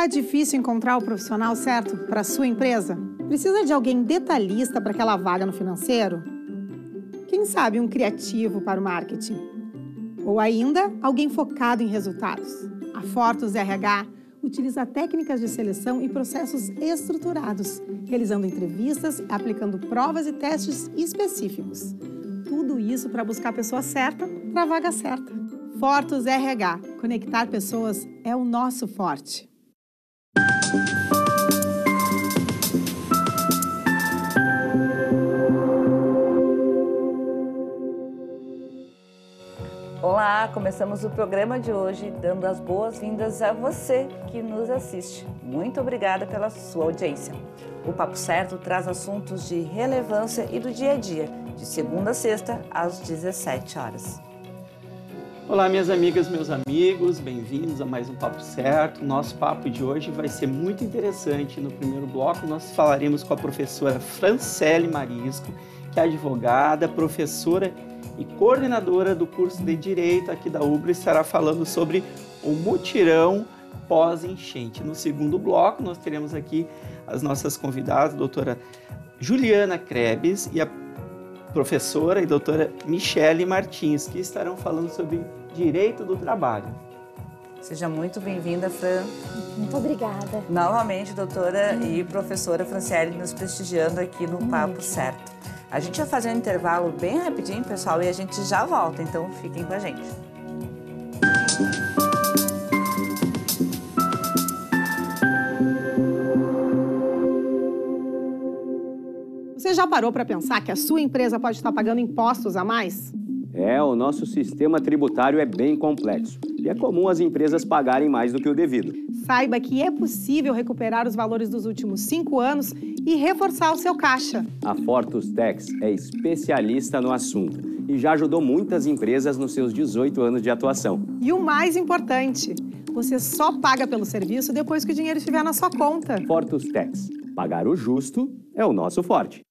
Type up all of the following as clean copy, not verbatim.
Tá difícil encontrar o profissional certo para sua empresa? Precisa de alguém detalhista para aquela vaga no financeiro? Quem sabe um criativo para o marketing? Ou ainda, alguém focado em resultados? A Fortus RH utiliza técnicas de seleção e processos estruturados, realizando entrevistas, aplicando provas e testes específicos. Tudo isso para buscar a pessoa certa para a vaga certa. Fortus RH. Conectar pessoas é o nosso forte. Olá, começamos o programa de hoje dando as boas-vindas a você que nos assiste. Muito obrigada pela sua audiência. O Papo Certo traz assuntos de relevância e do dia a dia, de segunda a sexta, às 17 horas. Olá, minhas amigas, meus amigos, bem-vindos a mais um Papo Certo. Nosso papo de hoje vai ser muito interessante. No primeiro bloco, nós falaremos com a professora Franciele Marisco, que é advogada, professora e coordenadora do curso de Direito aqui da UBRA, estará falando sobre o mutirão pós-enchente. No segundo bloco, nós teremos aqui as nossas convidadas, a doutora Juliana Krebs e a professora e doutora Michele Martins, que estarão falando sobre direito do trabalho. Seja muito bem-vinda, Fran. Muito obrigada. Novamente, doutora e professora Franciele nos prestigiando aqui no Papo Certo. A gente vai fazer um intervalo bem rapidinho, pessoal, e a gente já volta, então fiquem com a gente. Você já parou para pensar que a sua empresa pode estar pagando impostos a mais? O nosso sistema tributário é bem complexo e é comum as empresas pagarem mais do que o devido. Saiba que é possível recuperar os valores dos últimos 5 anos e reforçar o seu caixa. A Fortus Tax é especialista no assunto e já ajudou muitas empresas nos seus 18 anos de atuação. E o mais importante, você só paga pelo serviço depois que o dinheiro estiver na sua conta. Fortus Tax. Pagar o justo é o nosso forte.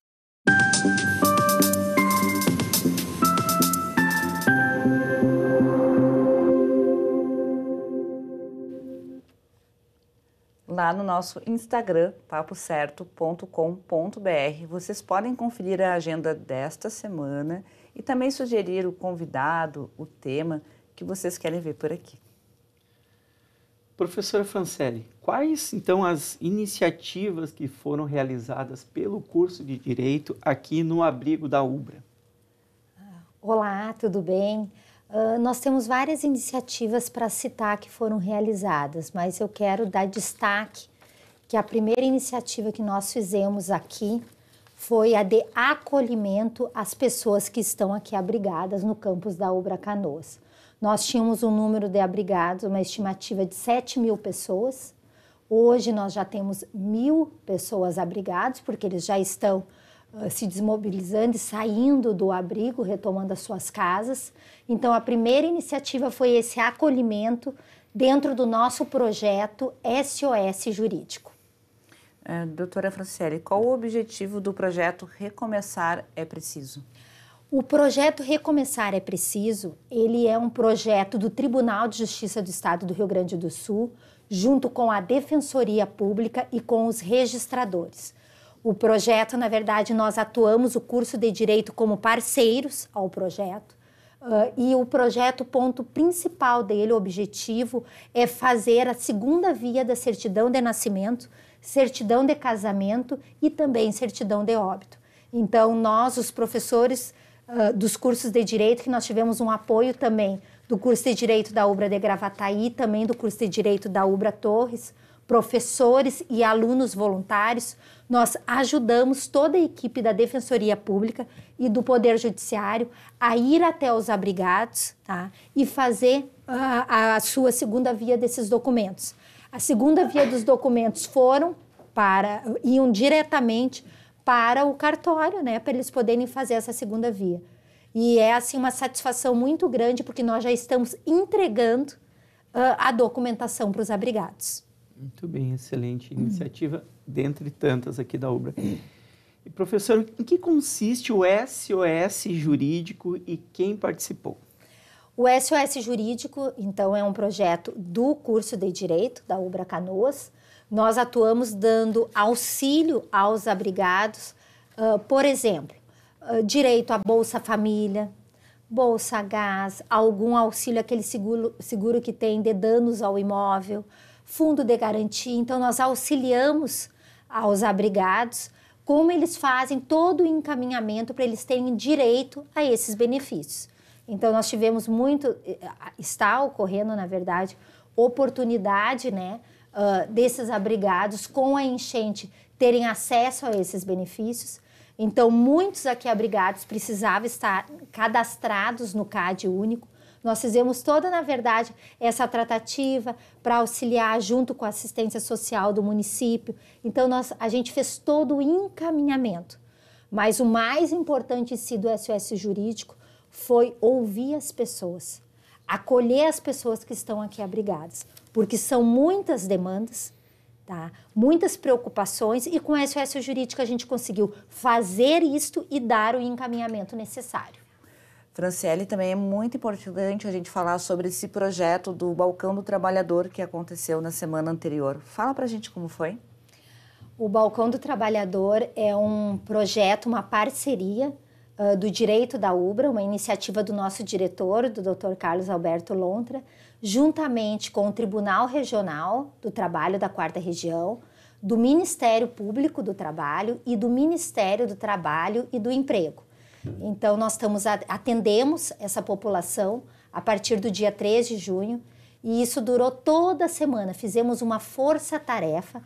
Lá no nosso Instagram, papocerto.com.br, vocês podem conferir a agenda desta semana e também sugerir o convidado, o tema que vocês querem ver por aqui. Professora Franciele, quais então as iniciativas que foram realizadas pelo curso de Direito aqui no abrigo da UBRA? Olá, tudo bem? Nós temos várias iniciativas para citar que foram realizadas, mas eu quero dar destaque que a primeira iniciativa que nós fizemos aqui foi a de acolhimento às pessoas que estão aqui abrigadas no campus da UBRA Canoas. Nós tínhamos um número de abrigados, uma estimativa de 7.000 pessoas. Hoje nós já temos 1.000 pessoas abrigadas, porque eles já estão se desmobilizando e saindo do abrigo, retomando as suas casas. Então, a primeira iniciativa foi esse acolhimento dentro do nosso projeto SOS Jurídico. Doutora Franciele, qual o objetivo do projeto Recomeçar é Preciso? O projeto Recomeçar é Preciso, ele é um projeto do Tribunal de Justiça do Estado do Rio Grande do Sul, junto com a Defensoria Pública e com os registradores. O projeto, na verdade, nós atuamos o curso de Direito como parceiros ao projeto e o projeto, o ponto principal dele, o objetivo, é fazer a segunda via da certidão de nascimento, certidão de casamento e também certidão de óbito. Então, nós, os professores dos cursos de Direito, que nós tivemos um apoio também do curso de Direito da UBRA de Gravataí, também do curso de Direito da UBRA Torres, professores e alunos voluntários, nós ajudamos toda a equipe da Defensoria Pública e do Poder Judiciário a ir até os abrigados, tá? E fazer a sua segunda via desses documentos. A segunda via dos documentos iam diretamente para o cartório, né? Para eles poderem fazer essa segunda via. E é assim uma satisfação muito grande, porque nós já estamos entregando a documentação para os abrigados. Muito bem, excelente iniciativa, dentre tantas aqui da UBRA. E, professor, em que consiste o SOS Jurídico e quem participou? O SOS Jurídico, então, é um projeto do curso de Direito da UBRA Canoas. Nós atuamos dando auxílio aos abrigados, por exemplo, direito à Bolsa Família, Bolsa Gás, algum auxílio, aquele seguro que tem de danos ao imóvel, fundo de garantia. Então, nós auxiliamos aos abrigados como eles fazem todo o encaminhamento para eles terem direito a esses benefícios. Então, nós tivemos está ocorrendo, na verdade, oportunidade, né, desses abrigados com a enchente terem acesso a esses benefícios. Então, muitos aqui abrigados precisavam estar cadastrados no CAD único. Nós fizemos toda, na verdade, essa tratativa para auxiliar junto com a assistência social do município. Então, a gente fez todo o encaminhamento. Mas o mais importante em si do SOS Jurídico foi ouvir as pessoas, acolher as pessoas que estão aqui abrigadas, porque são muitas demandas, tá? Muitas preocupações, e com o SOS Jurídico a gente conseguiu fazer isto e dar o encaminhamento necessário. Franciele, também é muito importante a gente falar sobre esse projeto do Balcão do Trabalhador que aconteceu na semana anterior. Fala pra gente como foi. O Balcão do Trabalhador é um projeto, uma parceria do Direito da UBRA, uma iniciativa do nosso diretor, do Dr. Carlos Alberto Lontra, juntamente com o Tribunal Regional do Trabalho da 4ª Região, do Ministério Público do Trabalho e do Ministério do Trabalho e do Emprego. Então, nós atendemos essa população a partir do dia 3 de junho e isso durou toda a semana. Fizemos uma força-tarefa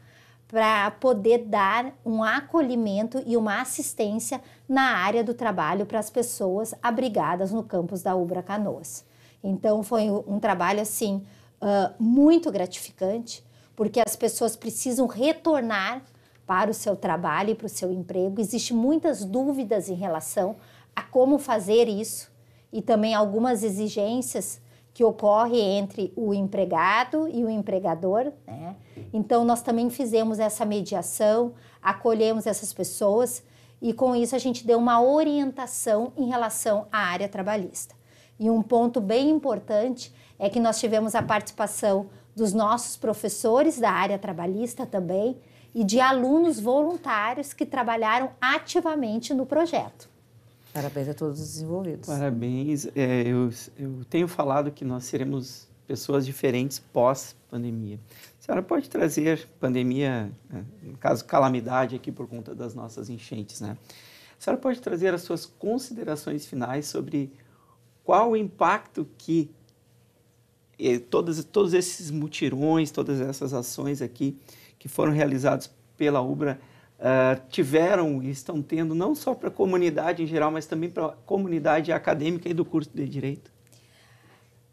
para poder dar um acolhimento e uma assistência na área do trabalho para as pessoas abrigadas no campus da UBRA Canoas. Então, foi um trabalho, assim, muito gratificante, porque as pessoas precisam retornar para o seu trabalho e para o seu emprego. Existem muitas dúvidas em relação a como fazer isso e também algumas exigências que ocorrem entre o empregado e o empregador, né? Então, nós também fizemos essa mediação, acolhemos essas pessoas e, com isso, a gente deu uma orientação em relação à área trabalhista. E um ponto bem importante é que nós tivemos a participação dos nossos professores da área trabalhista também e de alunos voluntários que trabalharam ativamente no projeto. Parabéns a todos os envolvidos. Parabéns. Eu tenho falado que nós seremos pessoas diferentes pós-pandemia. A senhora pode trazer pandemia, no caso, calamidade aqui por conta das nossas enchentes, né? A senhora pode trazer as suas considerações finais sobre qual o impacto que todos esses mutirões, todas essas ações aqui que foram realizados pela UBRA tiveram e estão tendo, não só para a comunidade em geral, mas também para a comunidade acadêmica e do curso de Direito?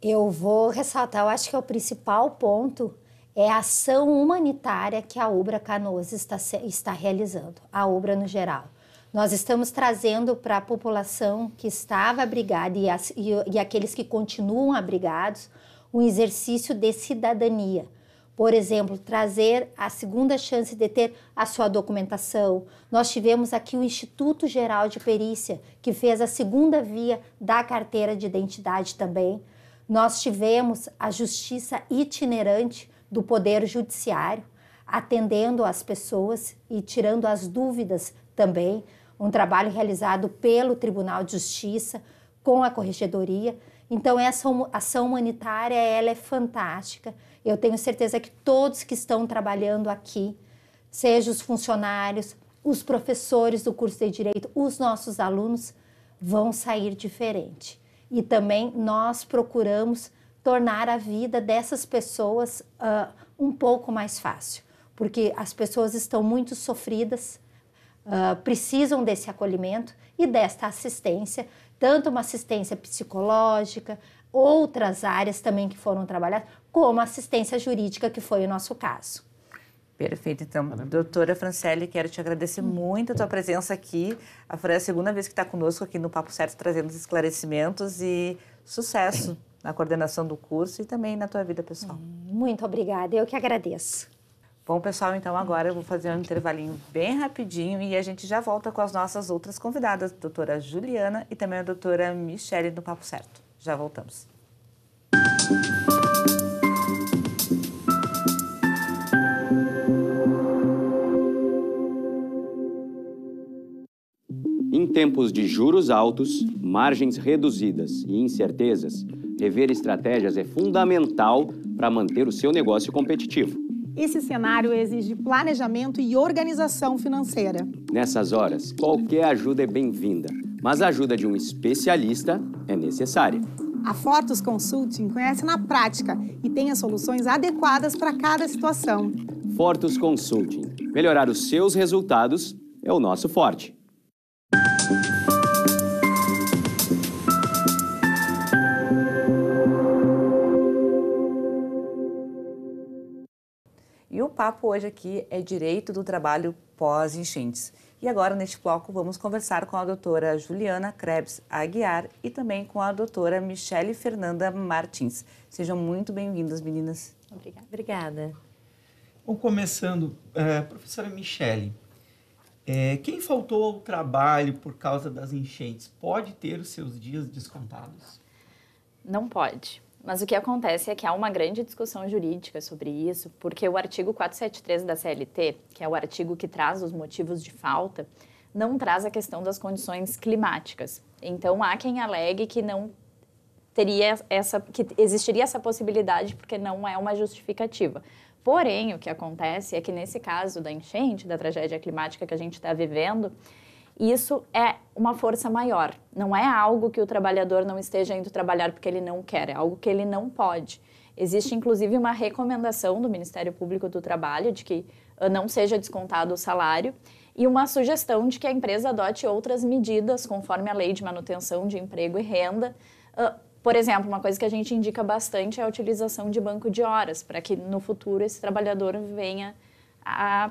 Eu vou ressaltar, eu acho que o principal ponto é a ação humanitária que a UBRA Canoas está realizando, a UBRA no geral. Nós estamos trazendo para a população que estava abrigada e aqueles que continuam abrigados um exercício de cidadania. Por exemplo, trazer a segunda chance de ter a sua documentação. Nós tivemos aqui o Instituto Geral de Perícia, que fez a segunda via da carteira de identidade também. Nós tivemos a Justiça Itinerante do Poder Judiciário, atendendo as pessoas e tirando as dúvidas também. Um trabalho realizado pelo Tribunal de Justiça, com a Corregedoria. Então, essa ação humanitária, ela é fantástica. Eu tenho certeza que todos que estão trabalhando aqui, seja os funcionários, os professores do curso de Direito, os nossos alunos, vão sair diferente. E também nós procuramos tornar a vida dessas pessoas um pouco mais fácil, porque as pessoas estão muito sofridas, precisam desse acolhimento e desta assistência, tanto uma assistência psicológica, outras áreas também que foram trabalhadas, como assistência jurídica, que foi o nosso caso. Perfeito. Então, doutora Franciele, quero te agradecer muito a tua presença aqui. Foi a segunda vez que está conosco aqui no Papo Certo, trazendo os esclarecimentos e sucesso na coordenação do curso e também na tua vida pessoal. Muito obrigada, eu que agradeço. Bom, pessoal, então agora eu vou fazer um intervalinho bem rapidinho e a gente já volta com as nossas outras convidadas, a doutora Juliana e também a doutora Michele, no Papo Certo. Já voltamos. Em tempos de juros altos, margens reduzidas e incertezas, rever estratégias é fundamental para manter o seu negócio competitivo. Esse cenário exige planejamento e organização financeira. Nessas horas, qualquer ajuda é bem-vinda, mas a ajuda de um especialista é necessária. A Fortus Consulting conhece na prática e tem as soluções adequadas para cada situação. Fortus Consulting. Melhorar os seus resultados é o nosso forte. E o papo hoje aqui é Direito do Trabalho pós-enchentes. E agora, neste bloco, vamos conversar com a doutora Juliana Krebs Aguiar e também com a doutora Michele Fernanda Martins. Sejam muito bem-vindas, meninas. Obrigada. Bom, começando, professora Michele, quem faltou ao trabalho por causa das enchentes pode ter os seus dias descontados? Não pode. Mas o que acontece é que há uma grande discussão jurídica sobre isso, porque o artigo 473 da CLT, que é o artigo que traz os motivos de falta, não traz a questão das condições climáticas. Então, há quem alegue que não teria que existiria essa possibilidade porque não é uma justificativa. Porém, o que acontece é que nesse caso da enchente, da tragédia climática que a gente está vivendo, isso é uma força maior. Não é algo que o trabalhador não esteja indo trabalhar porque ele não quer, é algo que ele não pode. Existe, inclusive, uma recomendação do Ministério Público do Trabalho de que não seja descontado o salário e uma sugestão de que a empresa adote outras medidas conforme a Lei de Manutenção de Emprego e Renda. Por exemplo, uma coisa que a gente indica bastante é a utilização de banco de horas, para que no futuro esse trabalhador venha a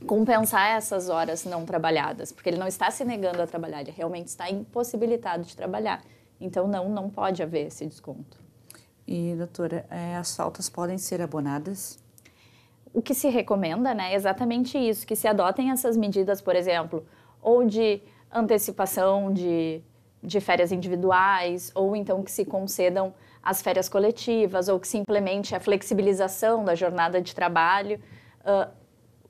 compensar essas horas não trabalhadas, porque ele não está se negando a trabalhar, ele realmente está impossibilitado de trabalhar. Então, não pode haver esse desconto. E, doutora, as faltas podem ser abonadas? O que se recomenda, né, é exatamente isso, que se adotem essas medidas, por exemplo, ou de antecipação de férias individuais, ou então que se concedam as férias coletivas, ou que se implemente a flexibilização da jornada de trabalho,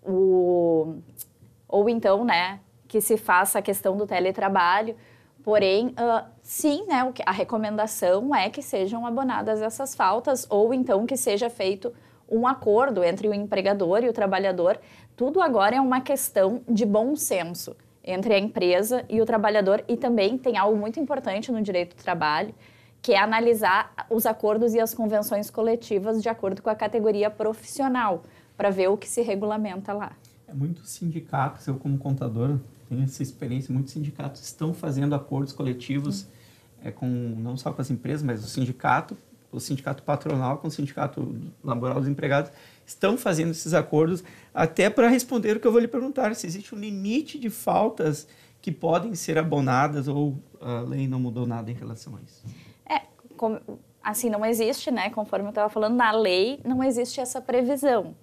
ou então, né, que se faça a questão do teletrabalho. Porém, sim, né, a recomendação é que sejam abonadas essas faltas ou então que seja feito um acordo entre o empregador e o trabalhador. Tudo agora é uma questão de bom senso entre a empresa e o trabalhador, e também tem algo muito importante no direito do trabalho, que é analisar os acordos e as convenções coletivas de acordo com a categoria profissional, para ver o que se regulamenta lá. Muitos sindicatos, eu como contador tenho essa experiência, muitos sindicatos estão fazendo acordos coletivos não só com as empresas, mas o sindicato patronal com o sindicato laboral dos empregados estão fazendo esses acordos até para responder o que eu vou lhe perguntar, se existe um limite de faltas que podem ser abonadas ou a lei não mudou nada em relação a isso. Assim, não existe, né, conforme eu estava falando, na lei não existe essa previsão.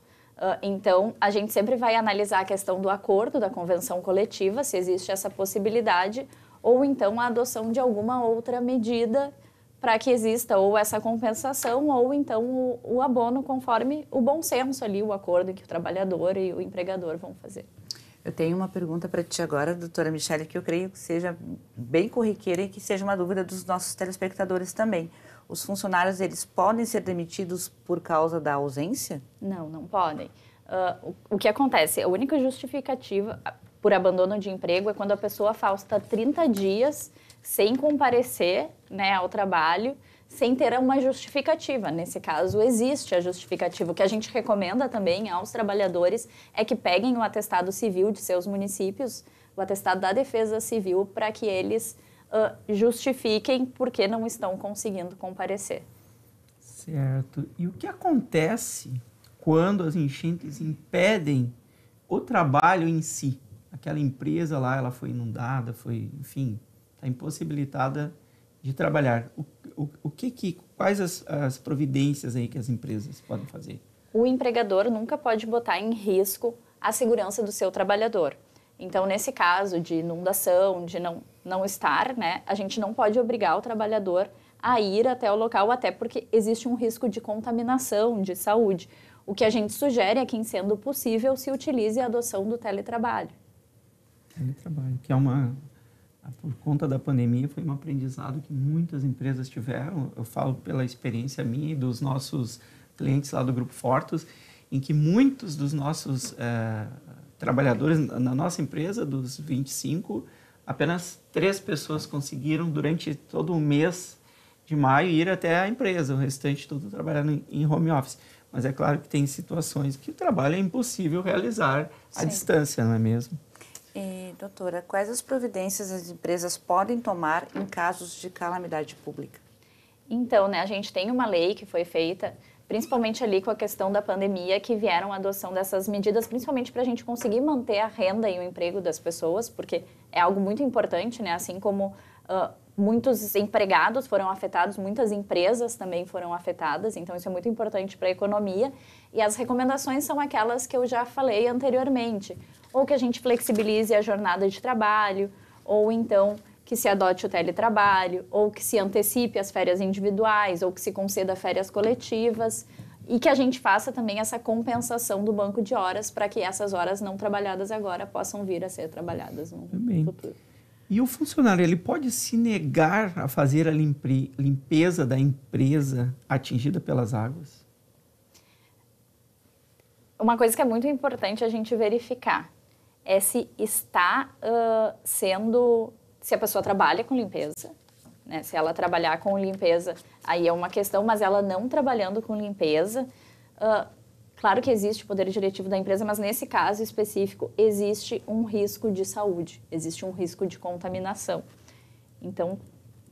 Então, a gente sempre vai analisar a questão do acordo, da convenção coletiva, se existe essa possibilidade, ou então a adoção de alguma outra medida para que exista ou essa compensação, ou então o abono conforme o bom senso ali, o acordo que o trabalhador e o empregador vão fazer. Eu tenho uma pergunta para ti agora, doutora Michele, que eu creio que seja bem corriqueira e que seja uma dúvida dos nossos telespectadores também. Os funcionários, eles podem ser demitidos por causa da ausência? Não podem. O que acontece? A única justificativa por abandono de emprego é quando a pessoa falta 30 dias sem comparecer, né, ao trabalho, sem ter uma justificativa. Nesse caso, existe a justificativa. O que a gente recomenda também aos trabalhadores é que peguem o atestado civil de seus municípios, o atestado da Defesa Civil, para que eles justifiquem por que não estão conseguindo comparecer. Certo. E o que acontece quando as enchentes impedem o trabalho em si? Aquela empresa lá, ela foi inundada, está impossibilitada de trabalhar. Quais as providências aí que as empresas podem fazer? O empregador nunca pode botar em risco a segurança do seu trabalhador. Então, nesse caso de inundação, de não estar, né, a gente não pode obrigar o trabalhador a ir até o local, até porque existe um risco de contaminação, de saúde. O que a gente sugere é que, em sendo possível, se utilize a adoção do teletrabalho. Teletrabalho, que por conta da pandemia, foi um aprendizado que muitas empresas tiveram. Eu falo pela experiência minha e dos nossos clientes lá do Grupo Fortus, em que muitos dos nossos trabalhadores na nossa empresa, dos 25, apenas 3 pessoas conseguiram, durante todo o mês de maio, ir até a empresa. O restante tudo trabalhando em home office. Mas é claro que tem situações que o trabalho é impossível realizar à distância, não é mesmo? E, doutora, quais as providências as empresas podem tomar em casos de calamidade pública? Então, né, a gente tem uma lei que foi feita, principalmente ali com a questão da pandemia, que vieram a adoção dessas medidas, principalmente para a gente conseguir manter a renda e o emprego das pessoas, porque é algo muito importante, né? Assim como muitos empregados foram afetados, muitas empresas também foram afetadas, então isso é muito importante para a economia. E as recomendações são aquelas que eu já falei anteriormente, ou que a gente flexibilize a jornada de trabalho, ou então que se adote o teletrabalho, ou que se antecipe as férias individuais, ou que se conceda férias coletivas, e que a gente faça também essa compensação do banco de horas para que essas horas não trabalhadas agora possam vir a ser trabalhadas no futuro. E o funcionário, ele pode se negar a fazer a limpeza da empresa atingida pelas águas? Uma coisa que é muito importante a gente verificar é se está se a pessoa trabalha com limpeza, né? Se ela trabalhar com limpeza, aí é uma questão, mas ela não trabalhando com limpeza, claro que existe o poder diretivo da empresa, mas nesse caso específico existe um risco de saúde, existe um risco de contaminação. Então,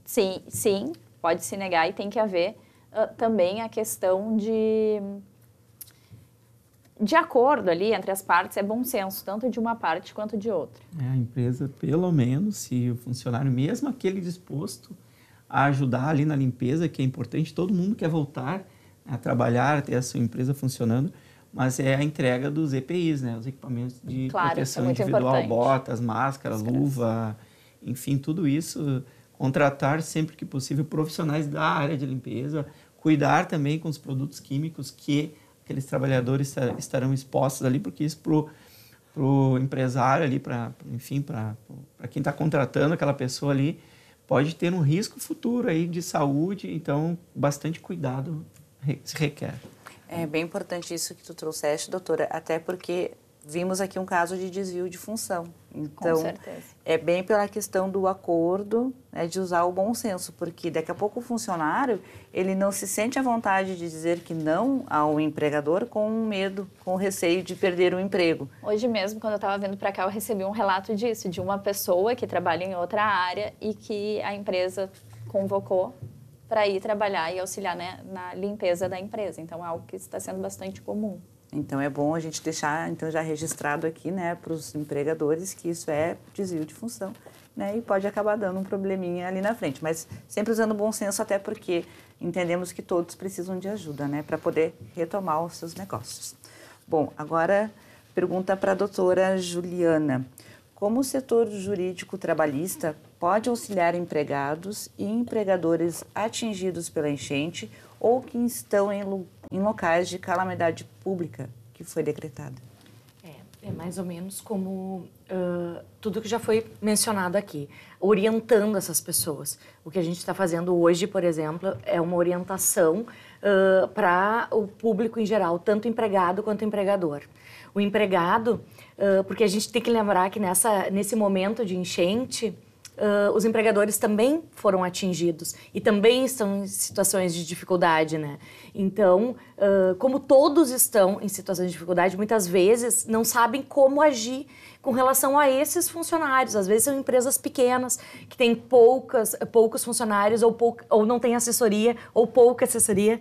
sim, pode se negar e tem que haver também a questão de acordo ali entre as partes, é bom senso, tanto de uma parte quanto de outra. A empresa, pelo menos, se o funcionário, mesmo aquele disposto a ajudar ali na limpeza, que é importante, todo mundo quer voltar a trabalhar, ter a sua empresa funcionando, mas é a entrega dos EPIs, né? Os equipamentos de proteção individual, botas, máscara, luva, enfim, tudo isso. Contratar sempre que possível profissionais da área de limpeza, cuidar também com os produtos químicos que aqueles trabalhadores estarão expostos ali, porque isso para o empresário ali, para quem está contratando aquela pessoa ali, pode ter um risco futuro aí de saúde, então bastante cuidado se requer. É bem importante isso que tu trouxeste, doutora, até porque vimos aqui um caso de desvio de função. Então, com certeza. É bem pela questão do acordo, né, de usar o bom senso, porque daqui a pouco o funcionário, ele não se sente à vontade de dizer que não ao empregador com medo, com receio de perder o emprego. Hoje mesmo, quando eu estava vindo para cá, eu recebi um relato disso, de uma pessoa que trabalha em outra área e que a empresa convocou para ir trabalhar e auxiliar, né, na limpeza da empresa. Então, é algo que está sendo bastante comum. Então, é bom a gente deixar já registrado aqui, né, para os empregadores que isso é desvio de função, né, e pode acabar dando um probleminha ali na frente. Mas sempre usando bom senso, até porque entendemos que todos precisam de ajuda, né, para poder retomar os seus negócios. Bom, agora pergunta para a doutora Juliana. Como o setor jurídico trabalhista pode auxiliar empregados e empregadores atingidos pela enchente ou que estão em locais de calamidade pública que foi decretada? É mais ou menos como tudo que já foi mencionado aqui, orientando essas pessoas. O que a gente está fazendo hoje, por exemplo, é uma orientação para o público em geral, tanto empregado quanto empregador. O empregado, porque a gente tem que lembrar que nesse momento de enchente, os empregadores também foram atingidos e também estão em situações de dificuldade, né? Então, como todos estão em situações de dificuldade, muitas vezes não sabem como agir com relação a esses funcionários. Às vezes são empresas pequenas, que têm poucos funcionários ou não têm assessoria ou pouca assessoria.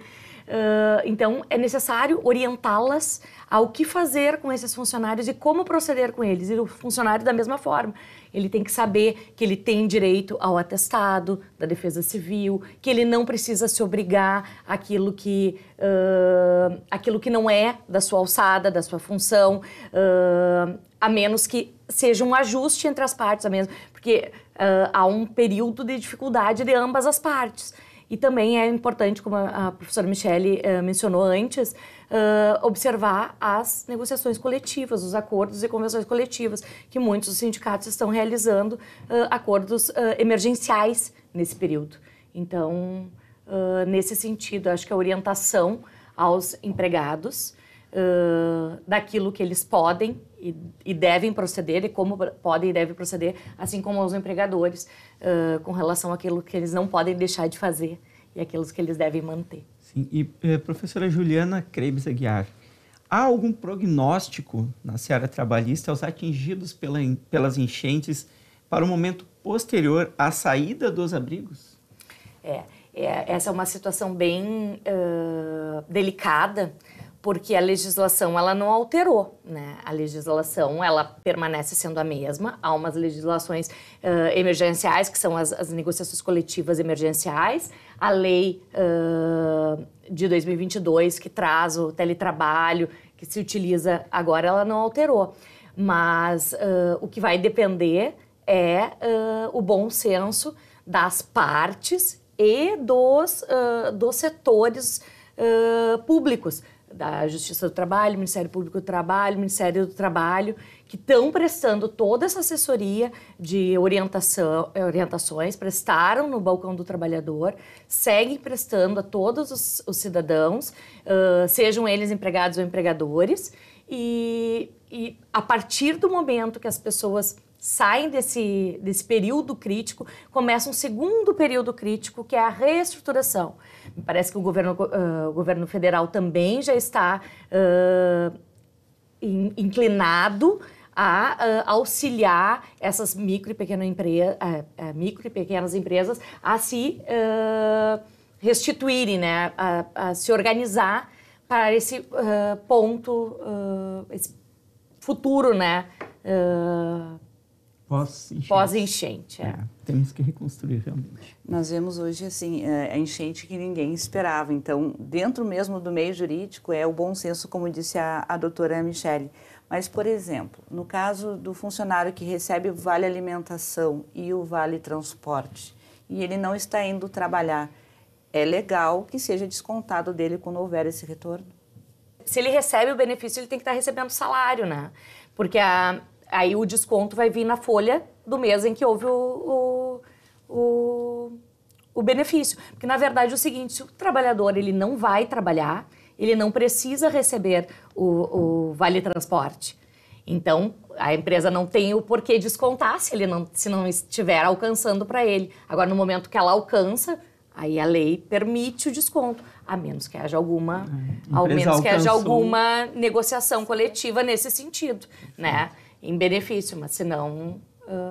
Então, é necessário orientá-las ao que fazer com esses funcionários e como proceder com eles. E o funcionário, da mesma forma, ele tem que saber que ele tem direito ao atestado da Defesa Civil, que ele não precisa se obrigar àquilo que não é da sua alçada, da sua função, a menos que seja um ajuste entre as partes, porque há um período de dificuldade de ambas as partes. E também é importante, como a professora Michele mencionou antes, observar as negociações coletivas, os acordos e convenções coletivas, que muitos dos sindicatos estão realizando acordos emergenciais nesse período. Então, nesse sentido, acho que a orientação aos empregados daquilo que eles podem e devem proceder, e como podem e devem proceder, assim como aos empregadores, com relação àquilo que eles não podem deixar de fazer e aquilo que eles devem manter. Sim. E, professora Juliana Krebs Aguiar, há algum prognóstico na seara trabalhista aos atingidos pelas enchentes para o momento posterior à saída dos abrigos? Essa é uma situação bem delicada, porque a legislação ela não alterou, né? A legislação ela permanece sendo a mesma. Há umas legislações emergenciais, que são as negociações coletivas emergenciais, a lei de 2022, que traz o teletrabalho, que se utiliza agora, ela não alterou. Mas o que vai depender é o bom senso das partes e dos setores públicos, da Justiça do Trabalho, Ministério Público do Trabalho, Ministério do Trabalho, que estão prestando toda essa assessoria de orientações, prestaram no Balcão do Trabalhador, seguem prestando a todos os cidadãos, sejam eles empregados ou empregadores, e a partir do momento que as pessoas saem desse período crítico, começa um segundo período crítico, que é a reestruturação. Me parece que o governo federal também já está inclinado a auxiliar essas micro e pequenas empresas a se restituírem, né, a se organizar para esse ponto, esse futuro, né, pós-enchente. Temos que reconstruir realmente. Nós vemos hoje assim, a enchente que ninguém esperava. Então, dentro mesmo do meio jurídico, é o bom senso, como disse a doutora Michele. Mas, por exemplo, no caso do funcionário que recebe o vale alimentação e o vale transporte, e ele não está indo trabalhar, é legal que seja descontado dele quando houver esse retorno? Se ele recebe o benefício, ele tem que estar recebendo salário, né? Porque aí o desconto vai vir na folha do mês em que houve o benefício. Porque, na verdade, é o seguinte, se o trabalhador ele não vai trabalhar, ele não precisa receber o vale transporte. Então, a empresa não tem o porquê descontar se não estiver alcançando para ele. Agora, no momento que ela alcança, aí a lei permite o desconto, a menos que haja alguma negociação coletiva nesse sentido, né? Em benefício, mas senão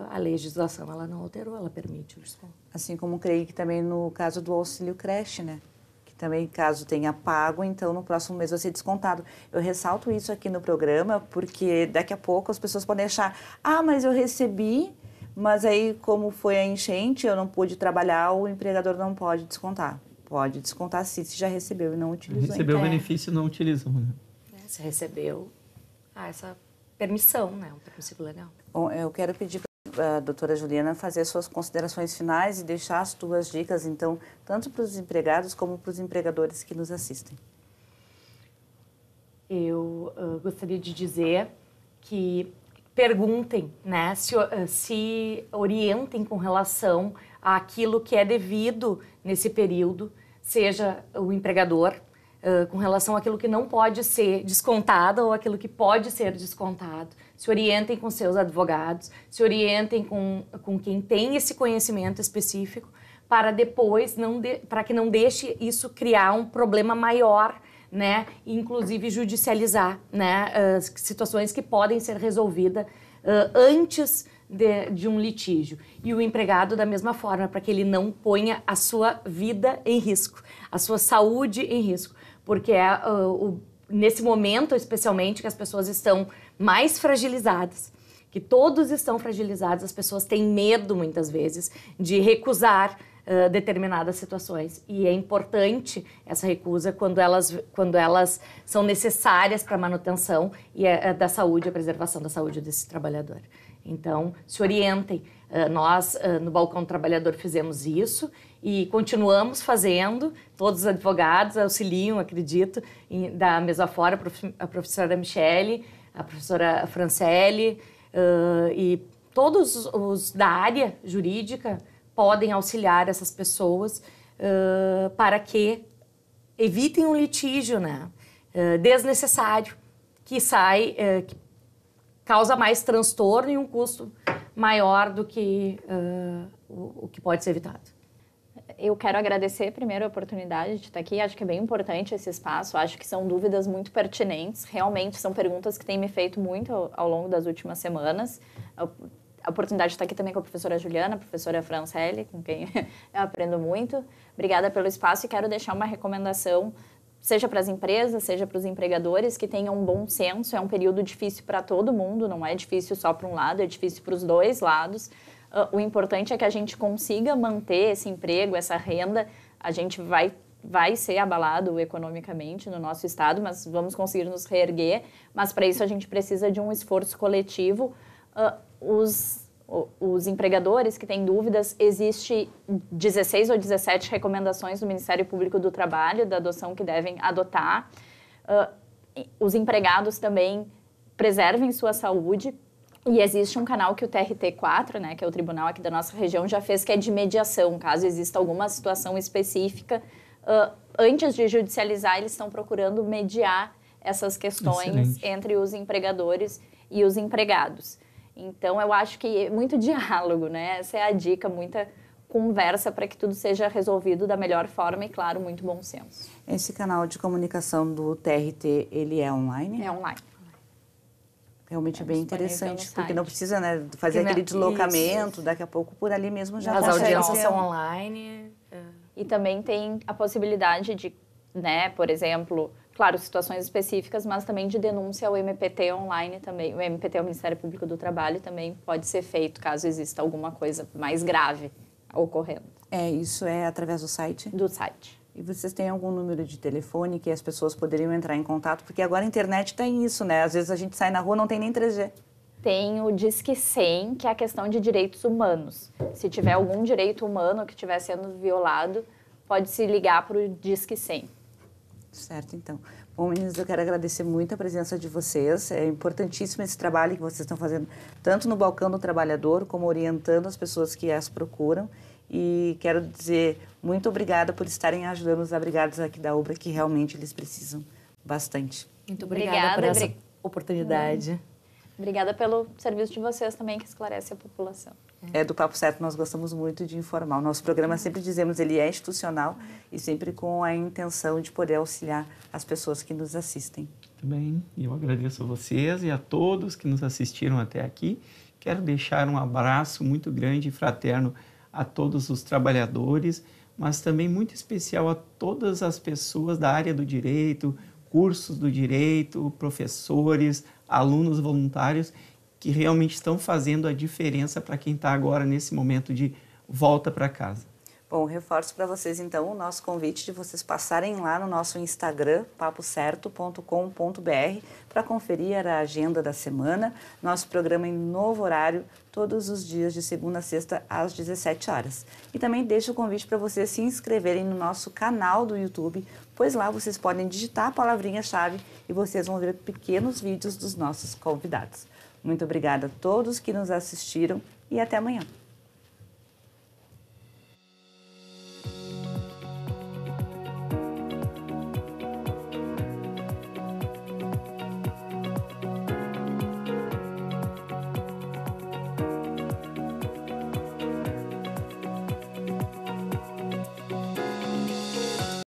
a legislação ela não alterou, ela permite o desconto. Assim como creio que também no caso do auxílio creche, né? Que também, caso tenha pago, então no próximo mês vai ser descontado. Eu ressalto isso aqui no programa, porque daqui a pouco as pessoas podem achar, mas eu recebi, mas aí como foi a enchente, eu não pude trabalhar, o empregador não pode descontar. Pode descontar se já recebeu e não utilizou. Recebeu o benefício e não utilizou, né? Se recebeu essa permissão, né? Um permissivo legal. Bom, eu quero pedir para a doutora Juliana fazer suas considerações finais e deixar as tuas dicas, então, tanto para os empregados como para os empregadores que nos assistem. Eu gostaria de dizer que perguntem, né? Se orientem com relação àquilo que é devido nesse período, seja o empregador, com relação àquilo que não pode ser descontado ou aquilo que pode ser descontado. Se orientem com seus advogados, se orientem com quem tem esse conhecimento específico, para depois, para que não deixe isso criar um problema maior, né? E inclusive judicializar, né? Situações que podem ser resolvidas antes de um litígio. E o empregado da mesma forma, para que ele não ponha a sua vida em risco, a sua saúde em risco. Porque nesse momento, especialmente, que as pessoas estão mais fragilizadas, que todos estão fragilizados, as pessoas têm medo, muitas vezes, de recusar determinadas situações. E é importante essa recusa quando elas são necessárias para a manutenção da saúde, a preservação da saúde desse trabalhador. Então, se orientem. Nós, no Balcão do Trabalhador, fizemos isso E continuamos fazendo, todos os advogados auxiliam, acredito, da mesa fora, a professora Michele, a professora Franciele, e todos os da área jurídica podem auxiliar essas pessoas para que evitem um litígio, né, desnecessário, que causa mais transtorno e um custo maior do que o que pode ser evitado. Eu quero agradecer primeiro a oportunidade de estar aqui. Acho que é bem importante esse espaço. Acho que são dúvidas muito pertinentes. Realmente são perguntas que têm me feito muito ao longo das últimas semanas. A oportunidade de estar aqui também com a professora Juliana, a professora Franciele, com quem eu aprendo muito. Obrigada pelo espaço e quero deixar uma recomendação, seja para as empresas, seja para os empregadores, que tenham um bom senso. É um período difícil para todo mundo, não é difícil só para um lado, é difícil para os dois lados. O importante é que a gente consiga manter esse emprego, essa renda. A gente vai ser abalado economicamente no nosso estado, mas vamos conseguir nos reerguer. Mas para isso a gente precisa de um esforço coletivo. Os empregadores que têm dúvidas, existe 16 ou 17 recomendações do Ministério Público do Trabalho, da adoção que devem adotar. Os empregados também preservem sua saúde. E existe um canal que o TRT4, né, que é o tribunal aqui da nossa região, já fez, que é de mediação. Caso exista alguma situação específica, antes de judicializar, eles estão procurando mediar essas questões Excelente. Entre os empregadores e os empregados. Então, eu acho que é muito diálogo, né? Essa é a dica, muita conversa para que tudo seja resolvido da melhor forma e, claro, muito bom senso. Esse canal de comunicação do TRT, ele é online? É online. Realmente é bem interessante, porque não precisa, né, fazer aquele deslocamento, daqui a pouco por ali mesmo já as audiências são online. E também tem a possibilidade de, né, por exemplo, claro, situações específicas, mas também de denúncia ao MPT online também. O MPT, o Ministério Público do Trabalho, também pode ser feito caso exista alguma coisa mais grave ocorrendo. Isso é através do site? Do site. E vocês têm algum número de telefone que as pessoas poderiam entrar em contato? Porque agora a internet tem isso, né? Às vezes a gente sai na rua, não tem nem 3G. Tem o Disque 100, que é a questão de direitos humanos. Se tiver algum direito humano que estiver sendo violado, pode se ligar para o Disque 100. Certo, então. Bom, meninas, eu quero agradecer muito a presença de vocês. É importantíssimo esse trabalho que vocês estão fazendo, tanto no Balcão do Trabalhador, como orientando as pessoas que as procuram. E quero dizer muito obrigada por estarem ajudando os abrigados aqui da UBRA, que realmente eles precisam bastante. Muito obrigada por essa oportunidade. Obrigada pelo serviço de vocês também, que esclarece a população. Do Papo Certo, nós gostamos muito de informar. O nosso programa, sempre dizemos, ele é institucional e sempre com a intenção de poder auxiliar as pessoas que nos assistem. Muito bem, eu agradeço a vocês e a todos que nos assistiram até aqui. Quero deixar um abraço muito grande e fraterno a todos os trabalhadores, mas também muito especial a todas as pessoas da área do direito, cursos do direito, professores, alunos voluntários, que realmente estão fazendo a diferença para quem está agora nesse momento de volta para casa. Bom, reforço para vocês então o nosso convite de vocês passarem lá no nosso Instagram, papocerto.com.br, para conferir a agenda da semana. Nosso programa em novo horário, todos os dias de segunda a sexta, às 17 horas. E também deixo o convite para vocês se inscreverem no nosso canal do YouTube, pois lá vocês podem digitar a palavrinha-chave e vocês vão ver pequenos vídeos dos nossos convidados. Muito obrigada a todos que nos assistiram e até amanhã.